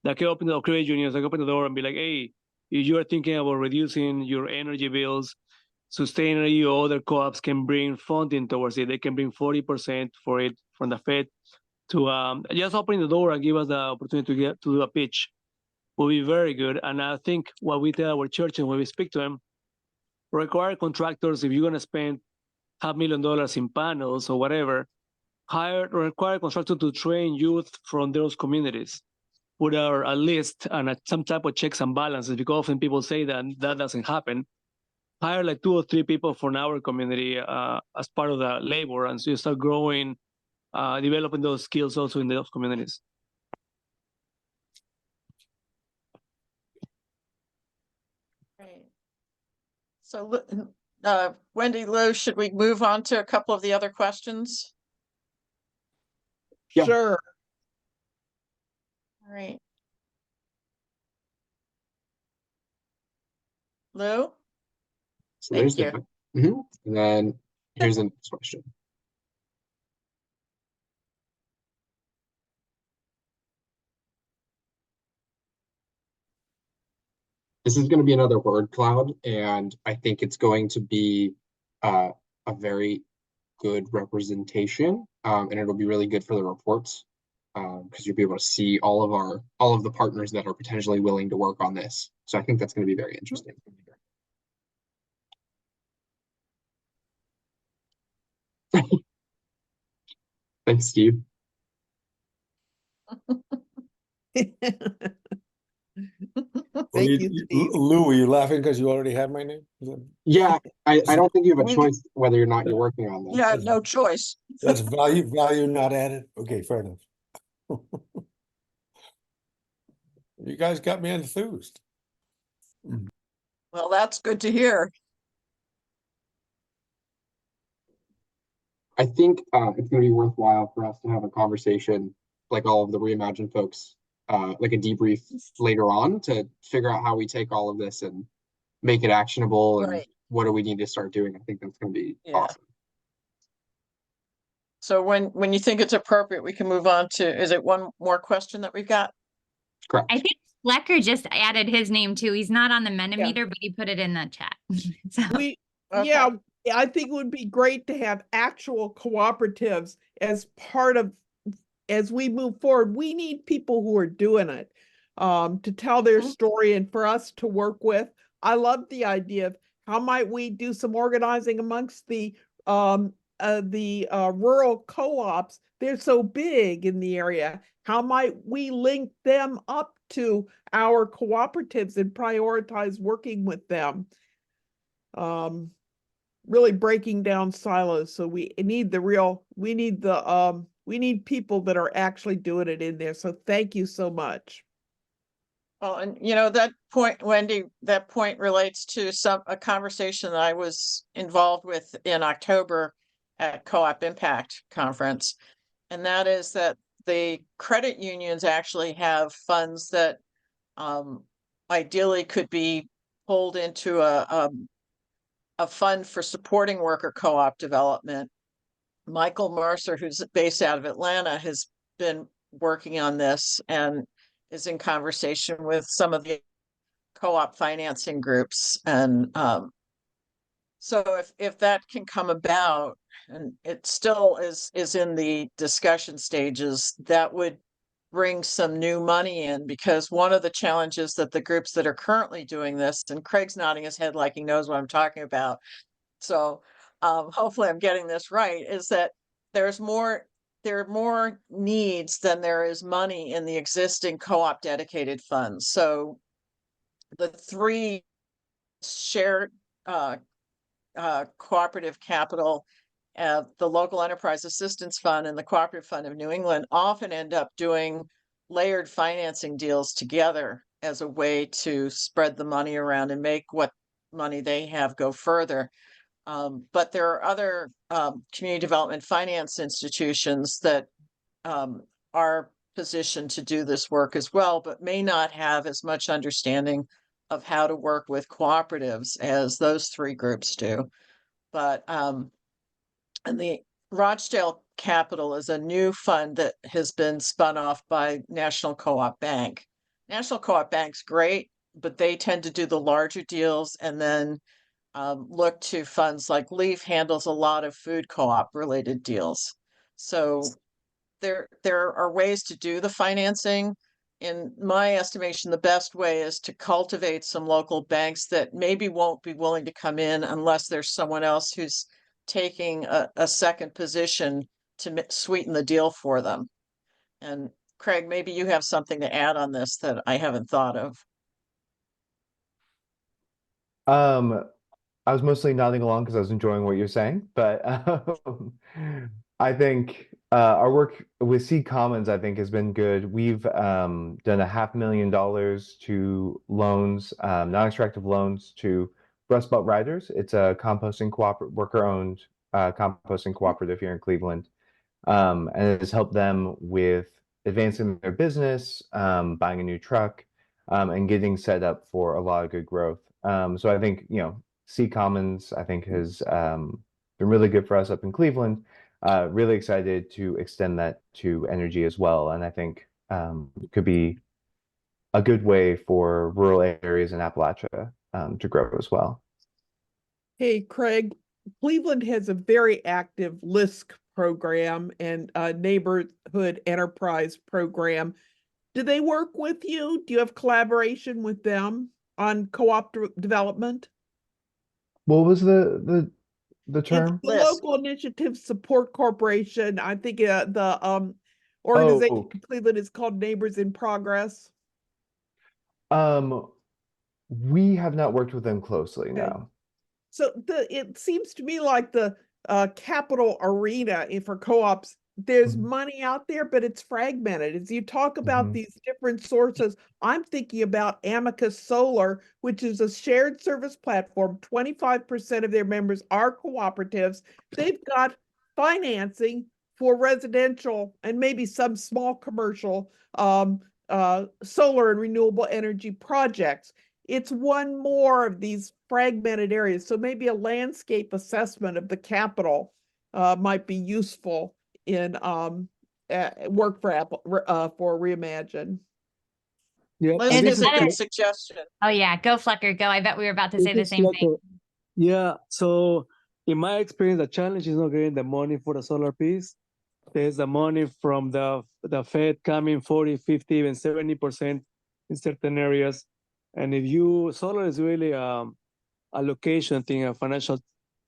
that can open the credit unions, that can open the door and be like, hey, if you are thinking about reducing your energy bills, Sustain Energy or other co-ops can bring funding towards it. They can bring 40% for it from the Fed to just opening the door and give us the opportunity to get to do a pitch will be very good. And I think what we tell our churches when we speak to them, require contractors, if you're going to spend $500,000 in panels or whatever, require contractors to train youth from those communities. Put a list and some type of checks and balances, because often people say that doesn't happen. Hire like 2 or 3 people from our community as part of the labor, and so you start growing, developing those skills also in those communities. Right. So, Wendy, Lou, should we move on to a couple of the other questions? Yeah. Sure. All right. Lou? So Thank there's the, and then here's the next question. This is going to be another word cloud, and I think it's going to be a very good representation, and it'll be really good for the reports, because you'll be able to see all of the partners that are potentially willing to work on this. So I think that's going to be very interesting. Thanks, Steve. Thank you, Steve. Lou, were you laughing because you already have my name? Yeah, I don't think you have a choice whether or not you're working on this. Yeah, no choice. That's value not added. Okay, fair enough. You guys got me enthused. Well, that's good to hear. I think it's going to be worthwhile for us to have a conversation, like all of the ReImagine folks, like a debrief later on to figure out how we take all of this and make it actionable and Right. what do we need to start doing. I think that's going to be awesome. So when you think it's appropriate, we can move on to, is it one more question that we've got? Correct. I think Flecker just added his name too. He's not on the Mentimeter, but he put it in the chat. So Yeah, I think it would be great to have actual cooperatives as part of, as we move forward. We need people who are doing it, to tell their story and for us to work with. I love the idea of how might we do some organizing amongst the rural co-ops. They're so big in the area. How might we link them up to our cooperatives and prioritize working with them? Really breaking down silos. So we need we need people that are actually doing it in there. So thank you so much. Well, and that point, Wendy, that point relates to a conversation that I was involved with in October at Co-op Impact Conference. And that is that the credit unions actually have funds that ideally could be pulled into a fund for supporting worker co-op development. Michael Mercer, who's based out of Atlanta, has been working on this and is in conversation with some of the co-op financing groups. And so if that can come about, and it still is in the discussion stages, that would bring some new money in, because one of the challenges that the groups that are currently doing this, and Craig's nodding his head like he knows what I'm talking about, so hopefully I'm getting this right, is that there are more needs than there is money in the existing co-op dedicated funds. So the three shared cooperative capital, the local enterprise assistance fund and the cooperative fund of New England often end up doing layered financing deals together as a way to spread the money around and make what money they have go further. But there are other community development finance institutions that are positioned to do this work as well, but may not have as much understanding of how to work with cooperatives as those three groups do. But and the Rochdale Capital is a new fund that has been spun off by National Co-op Bank. National Co-op Bank's great, but they tend to do the larger deals, and then look to funds like Leaf handles a lot of food co-op related deals. So there are ways to do the financing. In my estimation, the best way is to cultivate some local banks that maybe won't be willing to come in unless there's someone else who's taking a second position to sweeten the deal for them. And Craig, maybe you have something to add on this that I haven't thought of. I was mostly nodding along because I was enjoying what you're saying, but I think our work with Seed Commons, I think, has been good. We've done $500,000 to loans, non-extractive loans to Rust Belt Riders. It's a composting worker-owned composting cooperative here in Cleveland, and it has helped them with advancing their business, buying a new truck, and getting set up for a lot of good growth. So I think, Seed Commons, I think, has been really good for us up in Cleveland. Really excited to extend that to energy as well. And I think could be a good way for rural areas in Appalachia to grow as well. Hey, Craig, Cleveland has a very active LISC program and a neighborhood enterprise program. Do they work with you? Do you have collaboration with them on co-op development? What was the term? It's the LISC. Local Initiative Support Corporation. I think the organization Oh. in Cleveland is called Neighbors in Progress. We have not worked with them closely, Okay. no. So it seems to me like the capital arena for co-ops, there's money out there, but it's fragmented. As you talk about these different sources, I'm thinking about Amicus Solar, which is a shared service platform. 25% of their members are cooperatives. They've got financing for residential and maybe some small commercial solar and renewable energy projects. It's one more of these fragmented areas. So maybe a landscape assessment of the capital might be useful in work for ReImagine. Yeah, Liz And is a it's- good suggestion. Oh yeah, go Flecker, go. I bet we were about to say the it's same like thing. yeah, so in my experience, the challenge is not getting the money for the solar piece. There's the money from the Fed coming 40, 50, even 70% in certain areas. And if solar is really a location thing, a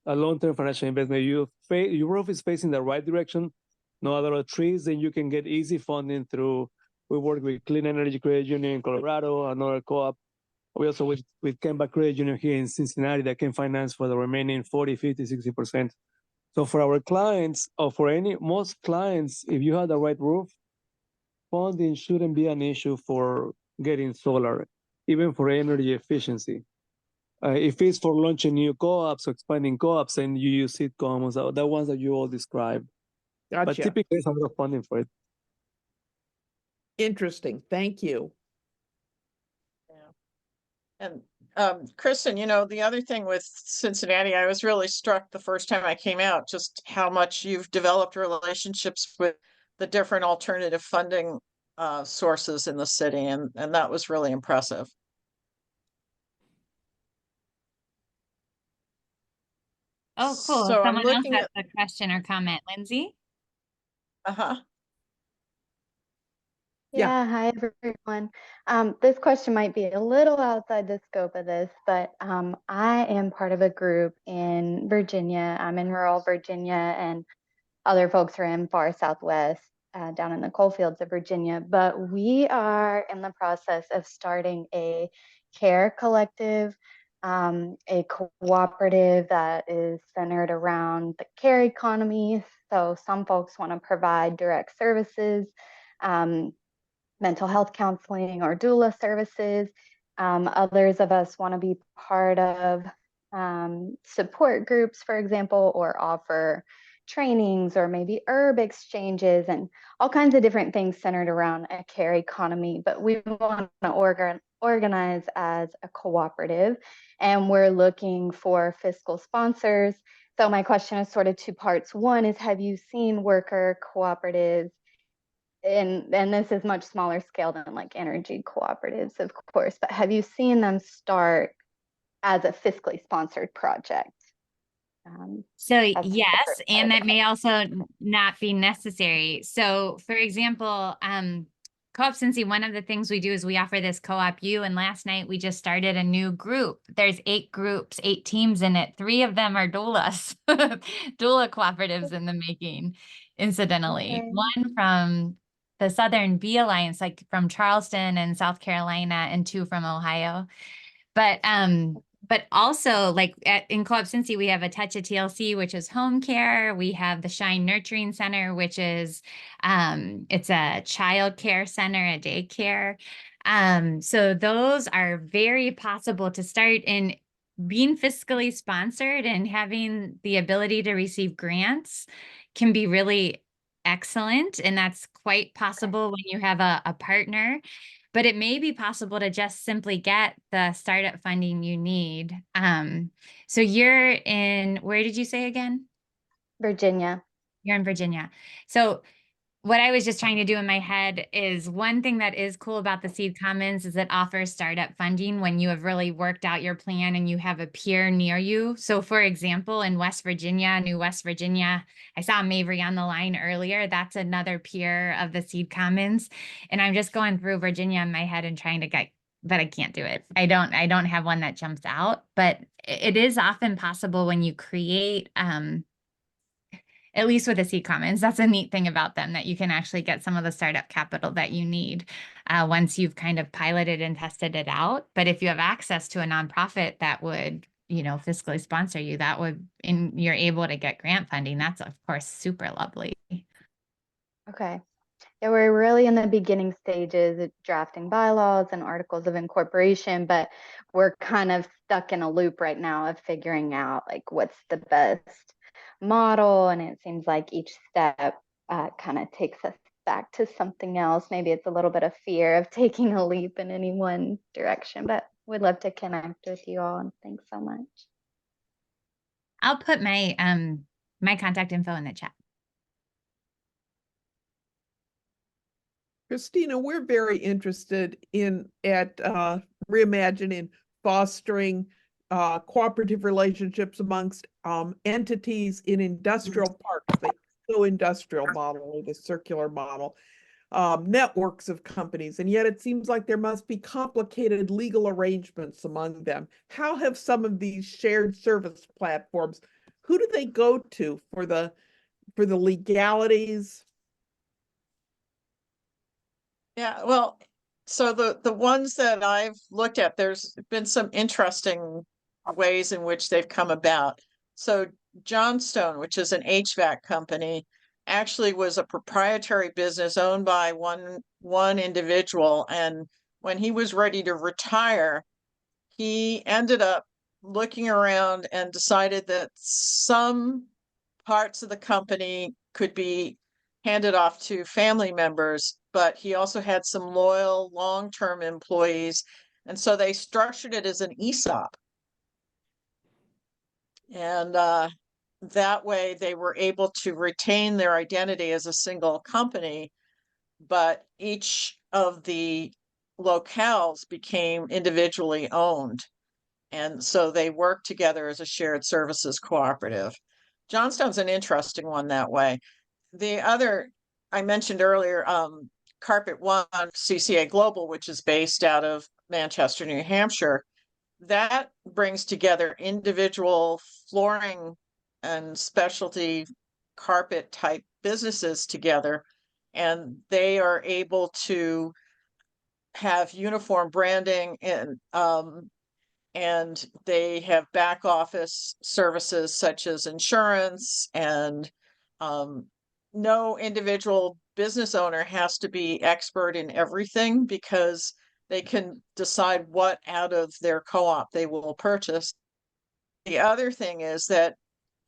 long-term financial investment. Your roof is facing the right direction, no other trees, then you can get easy funding through. We work with Clean Energy Credit Union in Colorado, another co-op. We also with Kemba Credit Union here in Cincinnati that can finance for the remaining 40, 50, 60%. So for our clients, or for most clients, if you have the right roof, funding shouldn't be an issue for getting solar, even for energy efficiency. If it's for launching new co-ops or expanding co-ops, and you use Seed Commons, the ones that you all described. Gotcha. But typically, there's a lot of funding for it. Interesting. Thank you. And Kristen, you know, the other thing with Cincinnati, I was really struck the first time I came out, just how much you've developed relationships with the different alternative funding sources in the city, and that was really impressive. Oh, cool. So I'm Someone else looking has at, a question or comment. Lindsay? uh-huh. Yeah. Yeah, hi everyone. This question might be a little outside the scope of this, but I am part of a group in Virginia. I'm in rural Virginia, and other folks are in far southwest, down in the coal fields of Virginia. But we are in the process of starting a care collective, a cooperative that is centered around the care economy. So some folks want to provide direct services. Mental health counseling or doula services. Others of us want to be part of support groups, for example, or offer trainings or maybe herb exchanges and all kinds of different things centered around a care economy. But we want to organize as a cooperative, and we're looking for fiscal sponsors. So my question is sort of two parts. One is, have you seen worker cooperatives? And this is much smaller scale than like energy cooperatives, of course, but have you seen them start as a fiscally sponsored project? So That's the yes, first part and of the that may also not be necessary. So for example, Co-op Cincy, one of the things we do is we offer this Co-op U, and last night we just started a new group. There's 8 groups, 8 teams in it. 3 of them are doulas, doula cooperatives in the making, incidentally. Okay. One from the Southern Bee Alliance, like from Charleston and South Carolina, and 2 from Ohio. But also like in Co-op Cincy, we have a Touch of TLC, which is home care. We have the Shine Nurturing Center, which is it's a child care center, a daycare. So those are very possible to start in. Being fiscally sponsored and having the ability to receive grants can be really excellent. And that's quite possible when you have a partner. But it may be possible to just simply get the startup funding you need. So you're in, where did you say again? Virginia. You're in Virginia. So what I was just trying to do in my head is, one thing that is cool about the Seed Commons is it offers startup funding when you have really worked out your plan and you have a peer near you. So for example, in West Virginia, New West Virginia, I saw Mavry on the line earlier. That's another peer of the Seed Commons. And I'm just going through Virginia in my head and trying to get, but I can't do it. I don't have one that jumps out, but it is often possible when you create, at least with the Seed Commons, that's a neat thing about them, that you can actually get some of the startup capital that you need once you've kind of piloted and tested it out. But if you have access to a nonprofit that would, fiscally sponsor you, that would, and you're able to get grant funding, that's of course super lovely. Okay. Yeah, we're really in the beginning stages of drafting bylaws and articles of incorporation, but we're kind of stuck in a loop right now of figuring out like what's the best model. And it seems like each step kind of takes us back to something else. Maybe it's a little bit of fear of taking a leap in any one direction, but we'd love to connect with you all, and thanks so much. I'll put my my contact info in the chat. Christina, we're very interested at ReImagine in fostering cooperative relationships amongst entities in industrial parks, the industrial model or the circular model, networks of companies, and yet it seems like there must be complicated legal arrangements among them. How have some of these shared service platforms, who do they go to for the legalities? Yeah, well, so the ones that I've looked at, there's been some interesting ways in which they've come about. So Johnstone, which is an HVAC company, actually was a proprietary business owned by one individual. And when he was ready to retire, he ended up looking around and decided that some parts of the company could be handed off to family members, but he also had some loyal long-term employees. And so they structured it as an ESOP. And that way they were able to retain their identity as a single company, but each of the locales became individually owned. And so they work together as a shared services cooperative. Johnstone's an interesting one that way. The other, I mentioned earlier, Carpet One CCA Global, which is based out of Manchester, New Hampshire, that brings together individual flooring and specialty carpet type businesses together, and they are able to have uniform branding and they have back office services such as insurance, and no individual business owner has to be expert in everything because they can decide what out of their co-op they will purchase. The other thing is that,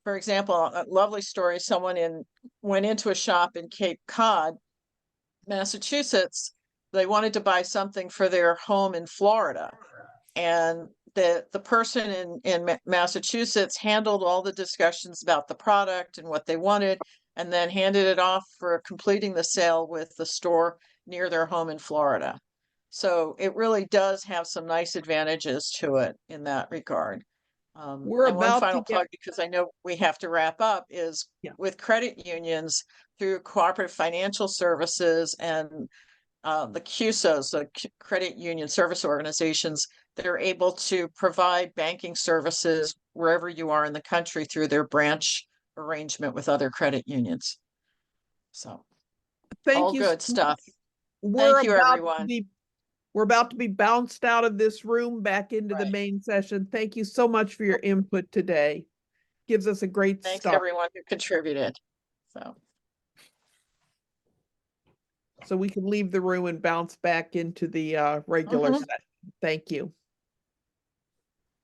for example, a lovely story, someone went into a shop in Cape Cod, Massachusetts. They wanted to buy something for their home in Florida. And the person in Massachusetts handled all the discussions about the product and what they wanted, and then handed it off for completing the sale with the store near their home in Florida. So it really does have some nice advantages to it in that regard. We're and one about to final get- plug, because I know we have to wrap up, is with credit unions through cooperative financial services and the CUSOs, the credit union service organizations, they're able to provide banking services wherever you are in the country through their branch arrangement with other credit unions. So Thank all you. good stuff. We're Thank you, about to everyone. we're about to be bounced out of this room back into the Right. main session. Thank you so much for your input today. Gives us a great Thanks start. everyone who contributed. So we can leave the room and bounce back into the regular Mhm. session. Thank you.